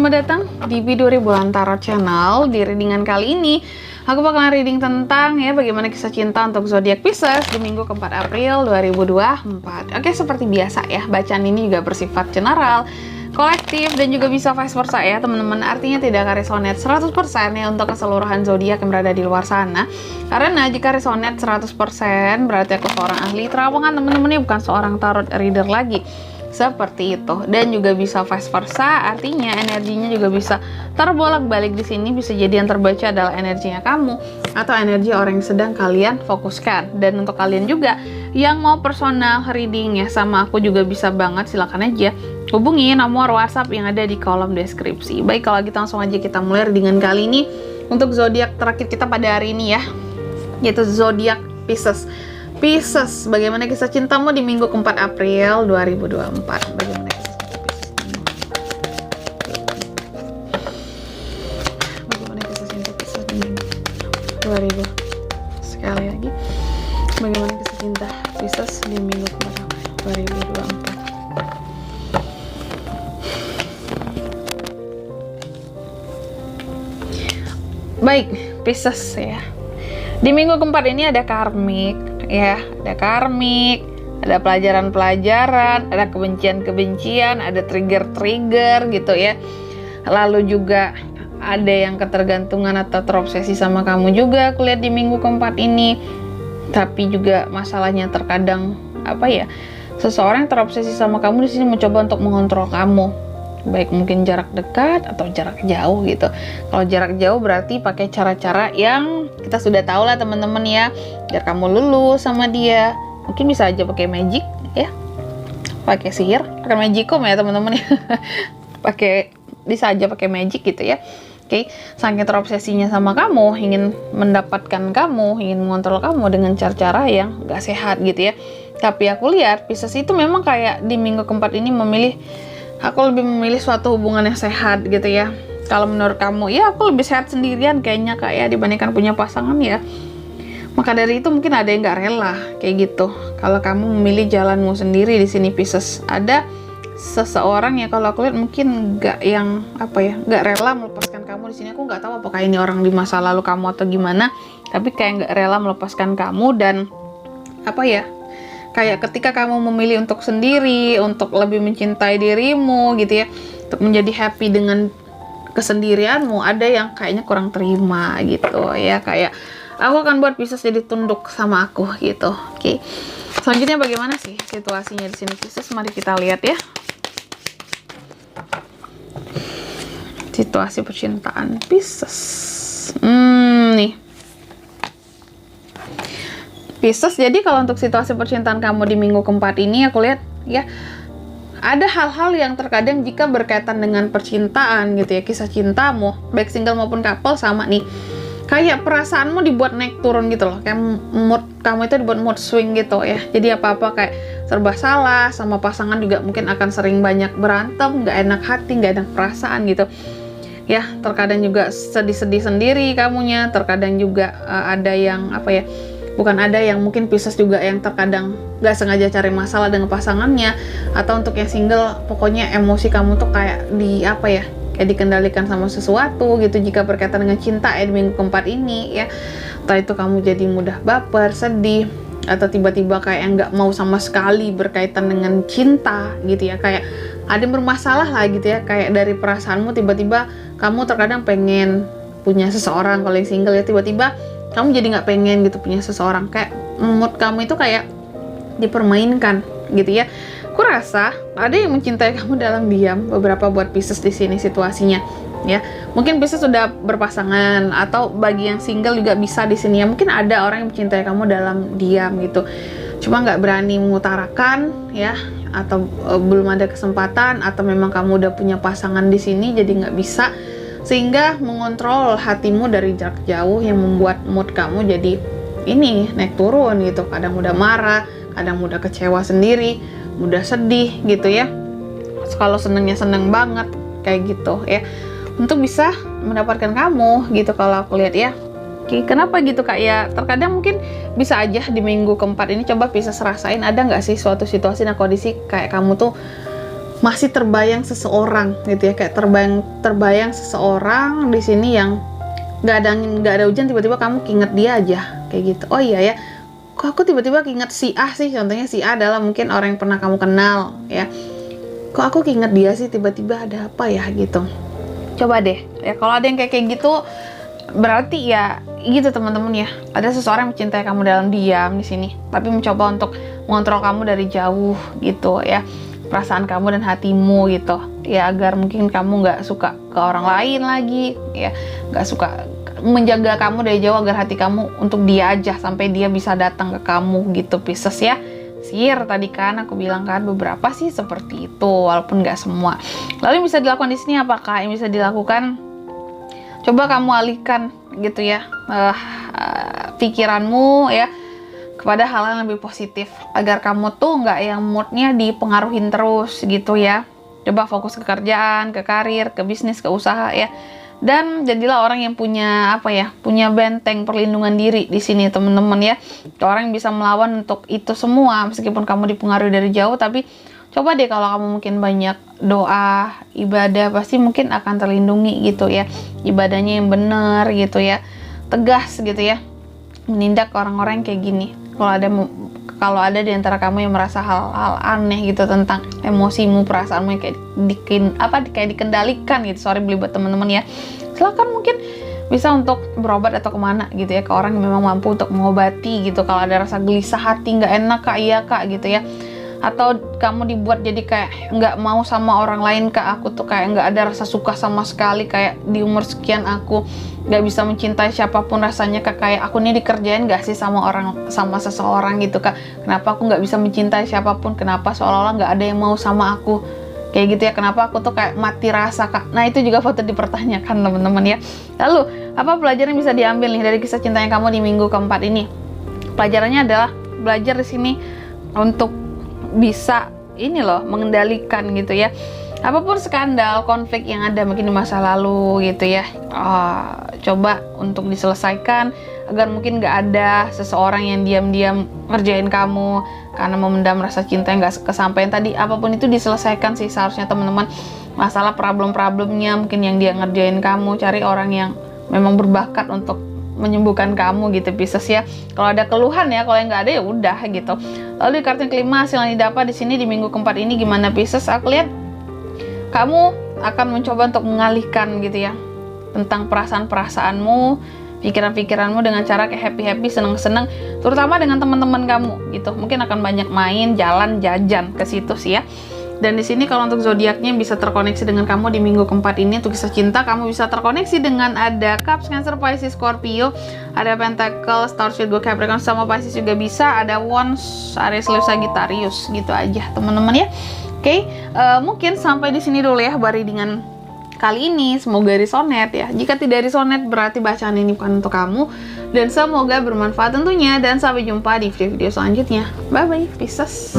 selamat datang di video Bulan Tarot Channel. Di readingan kali ini, aku bakalan reading tentang bagaimana kisah cinta untuk zodiak Pisces di minggu keempat April 2024. Oke, seperti biasa bacaan ini juga bersifat general, kolektif, dan juga bisa vice versa teman-teman. Artinya tidak akan resonate 100% untuk keseluruhan zodiak yang berada di luar sana. Karena jika resonate 100% berarti aku seorang ahli terawangan, teman-teman, bukan seorang tarot reader lagi. Seperti itu. Dan juga bisa vice versa, artinya energinya juga bisa terbolak-balik di sini. Bisa jadi yang terbaca adalah energinya kamu atau energi orang yang sedang kalian fokuskan. Dan untuk kalian juga yang mau personal reading sama aku juga bisa banget, silakan aja hubungi nomor WhatsApp yang ada di kolom deskripsi. Baik, kalau gitu langsung aja kita mulai readingan kali ini untuk zodiak terakhir kita pada hari ini yaitu zodiak Pisces. Pisces, bagaimana kisah cintamu di minggu keempat April 2024? Bagaimana kisah cinta Pisces? Bagaimana kisah cinta Pisces di minggu 2000? Sekali lagi, bagaimana kisah cinta Pisces di minggu keempat April 2024? Baik, Pisces di minggu keempat ini ada karmik. Ada karmik, ada pelajaran-pelajaran, ada kebencian-kebencian, ada trigger-trigger gitu Lalu juga ada yang ketergantungan atau terobsesi sama kamu juga aku lihat di minggu keempat ini. Tapi juga masalahnya terkadang seseorang yang terobsesi sama kamu di sini mencoba untuk mengontrol kamu. Baik mungkin jarak dekat atau jarak jauh gitu. Kalau jarak jauh berarti pakai cara-cara yang kita sudah tahu lah teman-teman biar kamu lulus sama dia. Mungkin bisa aja pakai magic pakai sihir, pakai magicom teman-teman bisa aja pakai magic gitu Oke, saking terobsesinya sama kamu, ingin mendapatkan kamu, ingin mengontrol kamu dengan cara-cara yang gak sehat gitu Tapi aku lihat Pisces itu memang kayak di minggu keempat ini aku lebih memilih suatu hubungan yang sehat gitu Kalau menurut kamu, aku lebih sehat sendirian kayaknya dibandingkan punya pasangan Maka dari itu mungkin ada yang nggak rela kayak gitu. Kalau kamu memilih jalanmu sendiri di sini Pisces, ada seseorang kalau aku lihat mungkin nggak nggak rela melepaskan kamu di sini. Aku nggak tahu apakah ini orang di masa lalu kamu atau gimana, tapi kayak nggak rela melepaskan kamu dan kayak ketika kamu memilih untuk sendiri, untuk lebih mencintai dirimu gitu untuk menjadi happy dengan kesendirianmu, ada yang kayaknya kurang terima gitu kayak aku akan buat Pisces jadi tunduk sama aku gitu. Oke. Selanjutnya bagaimana sih situasinya di sini Pisces? Mari kita lihat situasi percintaan Pisces. Nih. Pisces, jadi kalau untuk situasi percintaan kamu di minggu keempat ini aku lihat ada hal-hal yang terkadang jika berkaitan dengan percintaan gitu kisah cintamu, baik single maupun couple sama nih. Kayak perasaanmu dibuat naik turun gitu loh. Kayak mood kamu itu dibuat mood swing gitu Jadi apa-apa kayak serba salah, sama pasangan juga mungkin akan sering banyak berantem, nggak enak hati, nggak enak perasaan gitu terkadang juga sedih-sedih sendiri kamunya. Terkadang juga ada yang bukan ada yang mungkin Pisces juga yang terkadang nggak sengaja cari masalah dengan pasangannya. Atau untuk yang single, pokoknya emosi kamu tuh kayak kayak dikendalikan sama sesuatu gitu jika berkaitan dengan cinta di minggu keempat ini Entah itu kamu jadi mudah baper, sedih, atau tiba-tiba kayak nggak mau sama sekali berkaitan dengan cinta gitu kayak ada yang bermasalah lah gitu kayak dari perasaanmu tiba-tiba kamu terkadang pengen punya seseorang. Kalau yang single tiba-tiba kamu jadi nggak pengen gitu punya seseorang, kayak mood kamu itu kayak dipermainkan gitu Aku rasa ada yang mencintai kamu dalam diam. Beberapa buat Pisces di sini situasinya Mungkin Pisces sudah berpasangan atau bagi yang single juga bisa di sini mungkin ada orang yang mencintai kamu dalam diam gitu. Cuma nggak berani mengutarakan atau belum ada kesempatan, atau memang kamu udah punya pasangan di sini jadi nggak bisa, sehingga mengontrol hatimu dari jarak jauh yang membuat mood kamu jadi naik turun gitu. Kadang mudah marah, kadang mudah kecewa sendiri, mudah sedih gitu Kalau senengnya seneng banget kayak gitu untuk bisa mendapatkan kamu gitu kalau aku lihat Oke, kenapa gitu terkadang mungkin bisa aja di minggu keempat ini coba bisa rasain ada nggak sih suatu situasi kondisi kayak kamu tuh masih terbayang seseorang gitu ya, kayak terbayang seseorang di sini yang nggak ada hujan, tiba-tiba kamu keinget dia aja kayak gitu. Oh iya ya, kok aku tiba-tiba keinget si A sih, contohnya si A adalah mungkin orang yang pernah kamu kenal ya. Kok aku keinget dia sih, tiba-tiba ada apa ya gitu. Coba deh ya, kalau ada yang kayak gitu berarti ya gitu teman-teman ya, ada seseorang yang mencintai kamu dalam diam di sini, tapi mencoba untuk mengontrol kamu dari jauh gitu ya, perasaan kamu dan hatimu gitu ya, agar mungkin kamu nggak suka ke orang lain lagi ya, nggak suka, menjaga kamu dari jauh agar hati kamu untuk dia aja sampai dia bisa datang ke kamu gitu Pisces ya. Sihir tadi kan aku bilang kan, beberapa sih seperti itu walaupun nggak semua. Lalu yang bisa dilakukan di sini apakah? Yang bisa dilakukan, coba kamu alihkan gitu ya pikiranmu ya kepada hal yang lebih positif, agar kamu tuh nggak yang moodnya dipengaruhin terus gitu ya. Coba fokus ke kerjaan, ke karir, ke bisnis, ke usaha ya. Dan jadilah orang yang punya punya benteng perlindungan diri di sini teman-teman ya. Orang yang bisa melawan untuk itu semua meskipun kamu dipengaruhi dari jauh, tapi coba deh kalau kamu mungkin banyak doa, ibadah, pasti mungkin akan terlindungi gitu ya. Ibadahnya yang benar gitu ya, tegas gitu ya, menindak orang-orang kayak gini. Kalau ada di antara kamu yang merasa hal-hal aneh gitu tentang emosimu, perasaanmu yang kayak dikendalikan gitu, sorry belibet teman-teman ya, silakan mungkin bisa untuk berobat atau kemana gitu ya, ke orang yang memang mampu untuk mengobati gitu. Kalau ada rasa gelisah hati, nggak enak kak, iya kak gitu ya, atau kamu dibuat jadi kayak nggak mau sama orang lain kak, aku tuh kayak nggak ada rasa suka sama sekali, kayak di umur sekian aku nggak bisa mencintai siapapun rasanya kak, kayak aku nih dikerjain nggak sih sama seseorang gitu kak, kenapa aku nggak bisa mencintai siapapun, kenapa seolah-olah nggak ada yang mau sama aku kayak gitu ya, kenapa aku tuh kayak mati rasa kak. Nah itu juga patut dipertanyakan teman-teman ya. Lalu apa pelajaran yang bisa diambil nih dari kisah cintanya kamu di minggu keempat ini? Pelajarannya adalah belajar di sini untuk bisa ini loh, mengendalikan gitu ya apapun skandal, konflik yang ada mungkin di masa lalu gitu ya, coba untuk diselesaikan agar mungkin gak ada seseorang yang diam-diam ngerjain kamu karena memendam rasa cinta yang gak kesampaian tadi. Apapun itu diselesaikan sih seharusnya teman-teman, masalah problem-problemnya mungkin yang dia ngerjain kamu, cari orang yang memang berbakat untuk menyembuhkan kamu gitu Pisces ya. Kalau ada keluhan ya, kalau yang nggak ada ya udah gitu. Lalu di kartu yang kelima, hasil yang didapat di sini di minggu keempat ini gimana Pisces? Aku lihat kamu akan mencoba untuk mengalihkan gitu ya tentang perasaan-perasaanmu, pikiran-pikiranmu dengan cara kayak happy-happy, seneng-seneng, terutama dengan teman-teman kamu gitu. Mungkin akan banyak main, jalan, jajan ke situ sih ya. Dan di sini kalau untuk zodiaknya bisa terkoneksi dengan kamu di minggu keempat ini, untuk kisah cinta kamu bisa terkoneksi dengan ada Cups, Cancer, Pisces, Scorpio, ada Pentacles, Taurus, Virgo, Capricorn, sama Pisces juga bisa, ada Wands, Aries, Leo, Sagittarius, gitu aja teman-teman ya. Oke, mungkin sampai di sini dulu ya readingan kali ini. Semoga resonate ya. Jika tidak resonate berarti bacaan ini bukan untuk kamu, dan semoga bermanfaat tentunya. Dan sampai jumpa di video-video selanjutnya. Bye bye Pisces.